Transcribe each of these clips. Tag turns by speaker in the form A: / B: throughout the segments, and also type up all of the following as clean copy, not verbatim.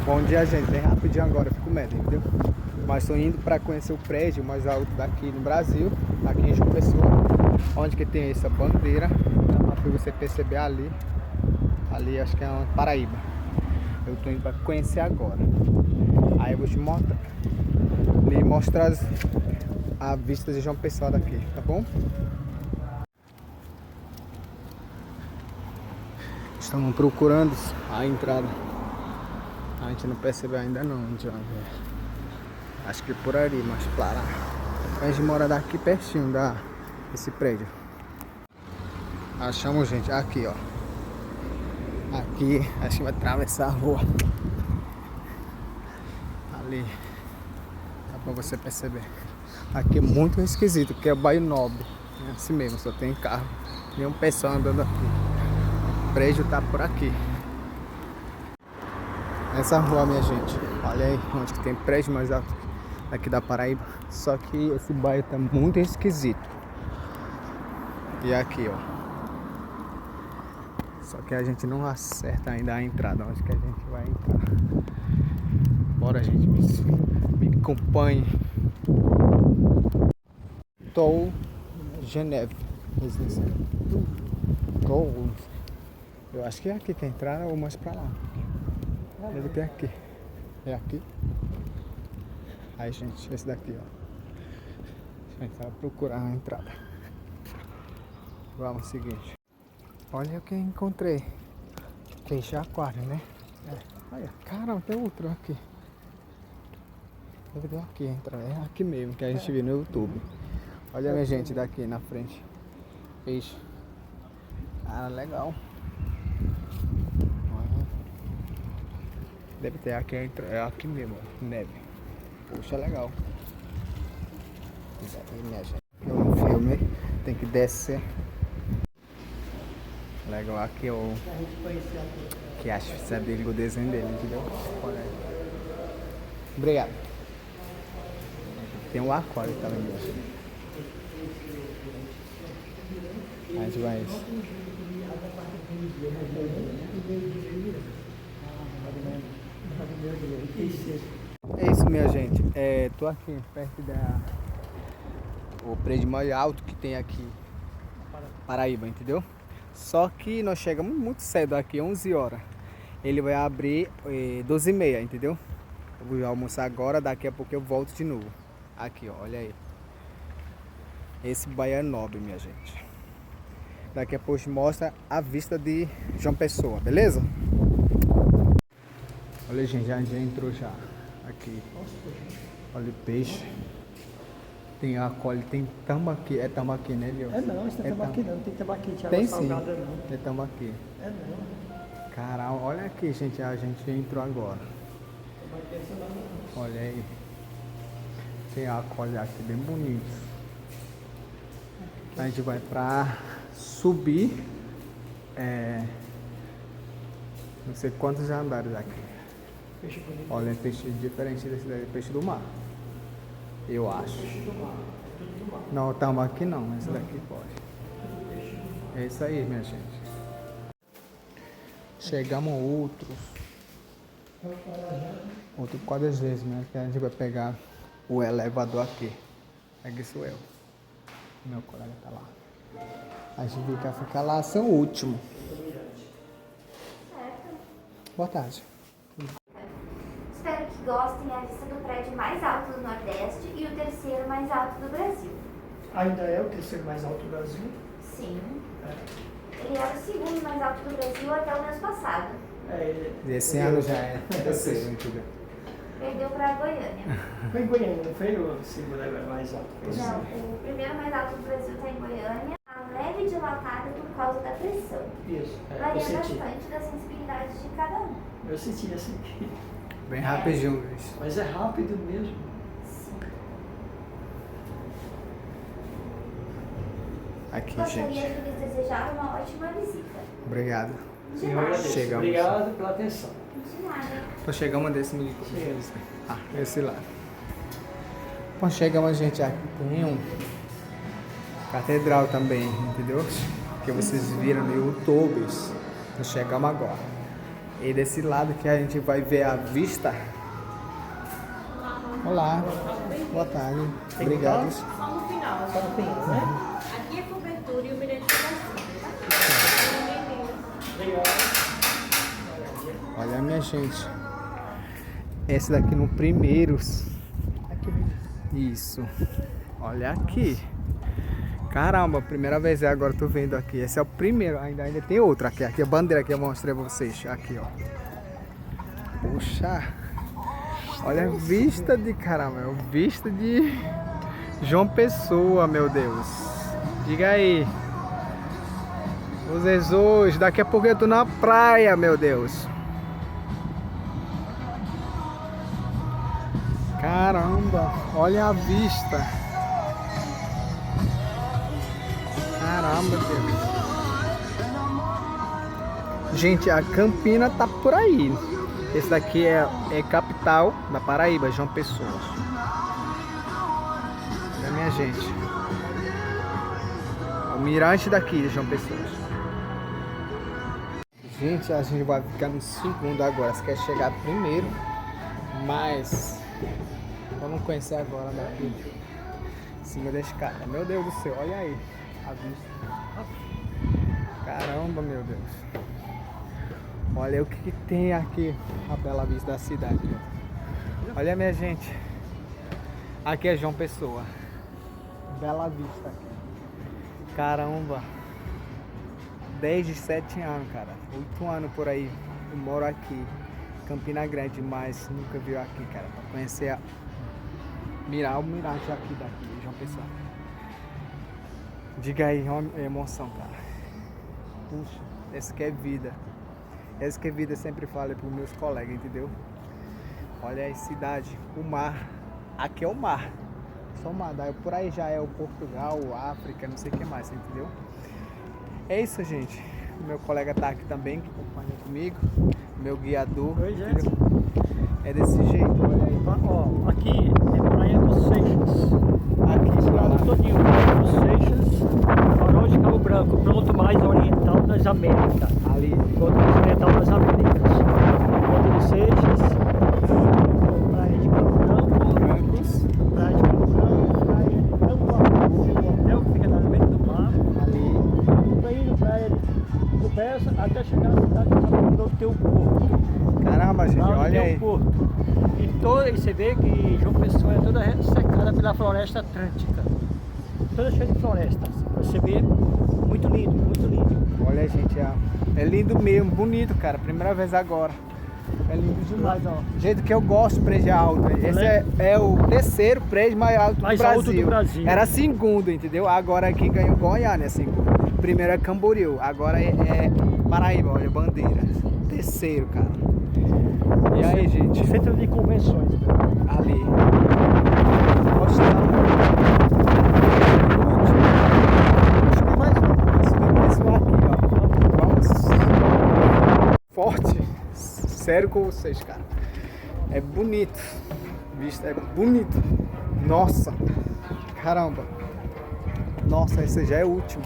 A: Bom dia, gente. Bem rapidinho agora, eu fico com medo, entendeu? Mas estou indo para conhecer o prédio mais alto daqui no Brasil, aqui em João Pessoa, onde que tem essa bandeira, para você perceber ali acho que é uma Paraíba. Eu estou indo para conhecer agora. Aí eu vou te mostrar a vista de João Pessoa daqui, tá bom? Estamos procurando a entrada. A gente não percebeu ainda não onde é. Acho que por ali, mas para lá. A gente mora daqui pertinho desse prédio. Achamos, gente, aqui ó. Aqui, acho que vai atravessar a rua. Ali. Dá pra você perceber. Aqui é muito esquisito, porque é o bairro Nobre. É assim mesmo, só tem carro. Nenhum pessoal andando aqui. O prédio tá por aqui. Essa rua, minha gente, olha aí onde que tem prédio mais alto aqui da Paraíba. Só que esse bairro tá muito esquisito. E aqui, ó. Só que a gente não acerta ainda a entrada, onde que a gente vai entrar. Bora, gente, me acompanhe. Tou Geneve. Tou. Eu acho que é aqui que é a entrada ou mais pra lá. Deve ter aqui. É aqui. Aí, gente, esse daqui, ó. A gente vai procurar a entrada. Vamos, seguinte. Olha o que eu encontrei. Peixe aquário, né? É. Olha, caramba, tem outro aqui. Deve ter aqui, entrada. É aqui mesmo, que a gente viu no YouTube. Olha, minha gente, daqui na frente. Peixe. Ah, legal. Deve ter aqui, é aqui mesmo, neve. Poxa, legal. Isso aí, minha gente. No filme tem que descer. Legal, aqui é o que acho que sabe o desenho dele, entendeu? Olha aí. Obrigado. Tem um aquário também, minha gente. A gente vai isso. É isso, minha gente. Tô aqui perto o prédio mais alto que tem aqui, Paraíba, entendeu? Só que nós chegamos muito cedo aqui, 11 horas. Ele vai abrir 12h30, entendeu? Eu vou almoçar agora, daqui a pouco eu volto de novo. Aqui, ó, olha aí. Esse bairro é Nobre, minha gente. Daqui a pouco mostra a vista de João Pessoa, beleza? Olha, gente, já entrou já aqui. Olha o peixe. Tem aquário, tem tambaqui. É tambaqui, né, Leo?
B: É não, isso não é tambaqui não, tem tambaqui de água
A: tem
B: salgada
A: sim.
B: não.
A: É tambaqui.
B: É não.
A: Caramba, olha aqui, gente, a gente entrou agora. Olha aí. Tem aquário aqui bem bonito. A gente vai pra subir não sei quantos andares aqui.
B: Peixe bonito.
A: Olha, peixe diferente desse daí, peixe do mar. Eu acho.
B: Peixe do mar. Tudo do mar.
A: Não, tambaqui não, esse daqui pode. É isso aí, minha gente. Chegamos outro quadras vezes, né? Que a gente vai pegar o elevador aqui. Aqui sou eu. Meu colega tá lá. A gente vai ficar lá, são o último.
C: Certo.
A: Boa tarde.
C: Espero que gostem. A vista do prédio mais alto do Nordeste e o terceiro mais alto do Brasil.
B: Ainda é o terceiro mais alto do Brasil?
C: Sim. Ele era o segundo mais alto do Brasil até o mês passado.
A: Esse ano já é terceiro, entendeu?
C: Perdeu para Goiânia.
B: Foi em Goiânia, não foi o segundo mais alto?
C: Não, o primeiro mais alto do Brasil está em Goiânia. A leve dilatada por causa da pressão.
B: Isso, eu
C: Varia
B: senti.
C: bastante da sensibilidade de cada um.
B: Eu senti assim.
A: Bem rapidinho, Luiz.
B: Mas é rápido mesmo.
C: Sim.
A: Aqui,
C: Gostaria
A: gente.
C: de lhes desejar uma ótima visita.
A: Obrigado.
C: De
B: Eu
C: nada.
B: agradeço.
A: Chegamos.
B: Obrigado pela atenção.
C: De nada.
A: Então chegamos desse meio. Esse lado. Bom, chegamos, gente, aqui tem um catedral também, entendeu? Que vocês viram no YouTube. Nós chegamos agora. E desse lado que a gente vai ver a vista. Olá, boa tarde. Obrigado.
D: Só no final.
B: Só no final, né?
D: Aqui é cobertura e o bilhete de vacina.
A: Olha, minha gente. Esse daqui no Primeiros. Isso. Olha aqui. Caramba, primeira vez agora tô vendo aqui. Esse é o primeiro. Ainda tem outro aqui. Aqui a bandeira que eu mostrei pra vocês. Aqui, ó. Puxa. Olha a vista de caramba. É a vista de João Pessoa, meu Deus. Diga aí. Os Jesus. Daqui a pouco eu tô na praia, meu Deus. Caramba, olha a vista. Caramba, Deus. Gente, a Campina tá por aí. Esse daqui é capital da Paraíba, João Pessoa. Olha, minha gente. O mirante daqui de João Pessoa. Gente, a gente vai ficar no segundo agora. Você quer chegar primeiro, mas vamos conhecer agora daqui em cima da escada. Meu Deus do céu, olha aí a vista. Caramba, meu Deus. Olha o que tem aqui, a bela vista da cidade. Olha, minha gente. Aqui é João Pessoa. Bela vista aqui. Caramba. Desde 7 anos, cara. 8 anos por aí. Eu moro aqui. Campina Grande, mas nunca viu aqui, cara. Pra conhecer o mirante aqui daqui, João Pessoa. Diga aí, é uma emoção, cara. Puxa, essa que é vida. Essa que é vida, eu sempre falo pros meus colegas, entendeu? Olha aí, cidade, o mar. Aqui é o mar. Só o mar. Daí por aí já é o Portugal, o África, não sei o que mais, entendeu? É isso, gente. O meu colega tá aqui também, que acompanha comigo. Meu guiador.
B: Oi, gente.
A: É desse jeito, olha aí.
B: Ó, aqui é Praia dos Seixas.
A: Aqui,
B: Esse
A: pra lá.
B: lado todinho, Praia dos Seixas, Farol de Cabo Branco, ponto mais oriental das Américas.
A: Ali.
B: Ponto mais oriental das Américas. Ponto de Seixas, Praia de Cabo Branco,
A: Brancos.
B: Praia de Cabo Branco, Praia de Tambaú, o hotel que fica no meio do mar.
A: Ali.
B: Daí indo Praia do Bessa até chegar na cidade de Cabo do teu porto.
A: Caramba, gente,
B: Lá onde
A: olha
B: tem
A: aí.
B: o porto. E você vê que João Pessoa é toda cercada pela floresta atlântica. Toda cheia de florestas. Você vê, muito lindo, muito lindo.
A: Olha, gente, é lindo mesmo, bonito, cara. Primeira vez agora. É lindo demais, ó. Do jeito que eu gosto de prédio alto. Esse é o terceiro prédio mais alto do Brasil.
B: Alto do Brasil.
A: Era segundo, entendeu? Agora aqui ganhou Goiânia, segundo. Primeiro é Camboriú, agora é Paraíba, olha, bandeira. Terceiro, cara. E aí, gente?
B: Centro de convenções.
A: Ali. Gostava. Mais um aqui, ó. Vamos. Forte. Sério com vocês, cara. É bonito. Vista é bonito. Nossa. Caramba. Nossa, esse já é o último.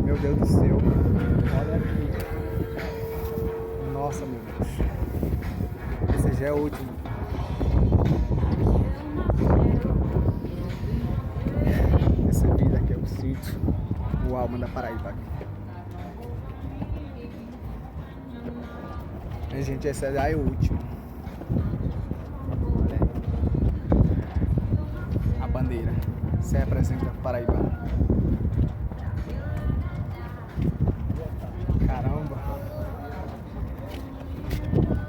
A: Meu Deus do céu. Olha aqui. Nossa, meu Deus. Esse já é o último. Essa vida que eu sinto. O alma da Paraíba aqui. E, gente, esse já é o último. Olha aí. A bandeira. Isso representa a Paraíba. Caramba.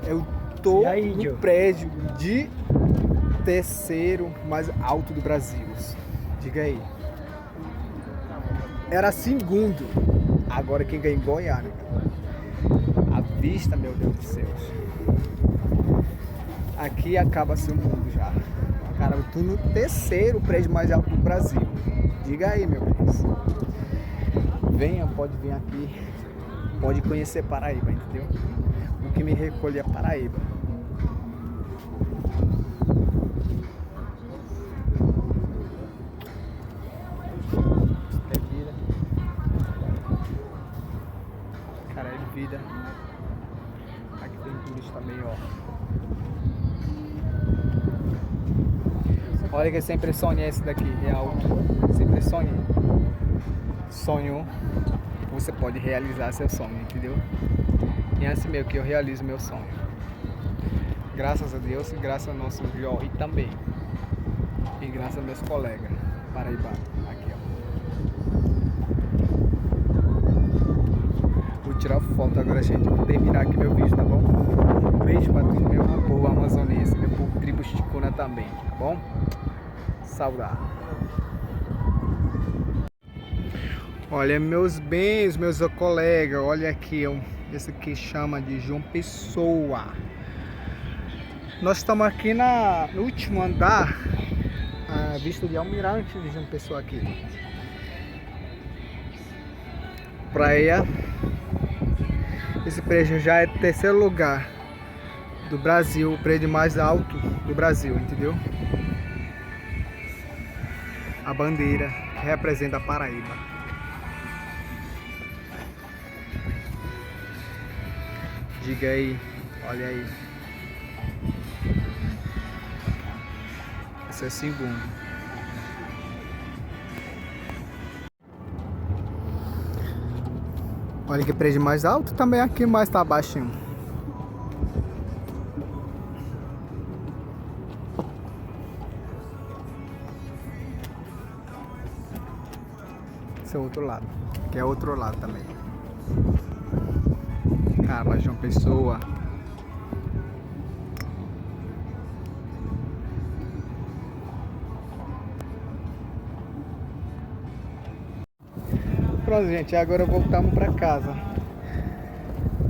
A: Eu tô
B: E aí,
A: no
B: Gil?
A: prédio de terceiro mais alto do Brasil. Diga aí. Era segundo. Agora quem ganhou em Goiânia. A vista, meu Deus do céu. Aqui acaba-se o mundo já. Cara, eu tô no terceiro prédio mais alto do Brasil. Diga aí, meu Deus. Venha, pode vir aqui. Pode conhecer Paraíba, entendeu? O que me recolhe é Paraíba. É vida. Cara, é vida. também, ó. Olha que eu sempre sonhei esse daqui, é alto. Sempre sonhei. Sonho, você pode realizar seu sonho, entendeu? E é assim mesmo que eu realizo meu sonho. Graças a Deus e graças ao nosso Jó e também. E graças aos meus colegas paraibanos. Aqui, ó. Vou tirar foto agora, gente. Vou terminar aqui meu vídeo, tá bom? Um beijo para todo meu povo amazonense, meu povo tribo Chicuna também, tá bom? Saudade. Olha, meus bens, meus colegas, olha aqui, ó. Esse aqui chama de João Pessoa. Nós estamos aqui no último andar, a vista de Almirante de João Pessoa aqui. Praia. Esse prédio já é o terceiro lugar do Brasil, o prédio mais alto do Brasil, entendeu? A bandeira que representa a Paraíba. Diga aí, olha aí. Esse é o segundo. Olha que prédio mais alto, também aqui mais tá baixinho. Esse é o outro lado, que é outro lado também. Cara, João Pessoa. Pronto, gente, agora voltamos para casa.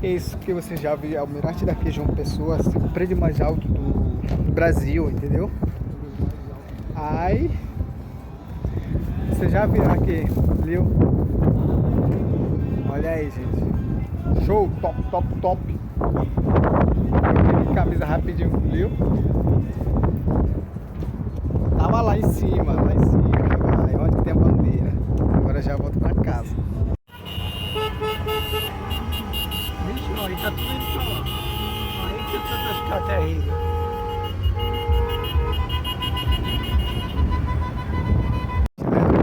A: Isso que você já viu, é o Almirante daqui, João Pessoa, o prédio mais alto do Brasil, entendeu? Aí, você já viu aqui, viu? Olha aí, gente. Show, top, top, top. Camisa rapidinho, viu? Tava lá em cima, vai, onde tem a bandeira. Agora já volto pra casa.
B: Vixe, ó, aí tá tudo indo pra lá. Aí que vai ficar terrível.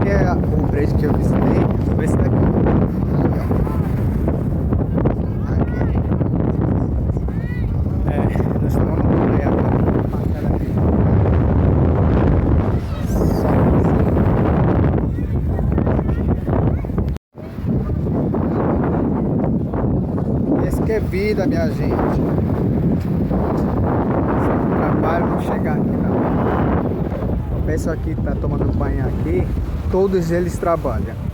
A: Que é o prédio que eu visitei, esse daqui. Nós estamos na praia agora. Esse que é vida, minha gente. Esse trabalho não chegar aqui não. O pessoal aqui que tá tomando banho aqui, todos eles trabalham.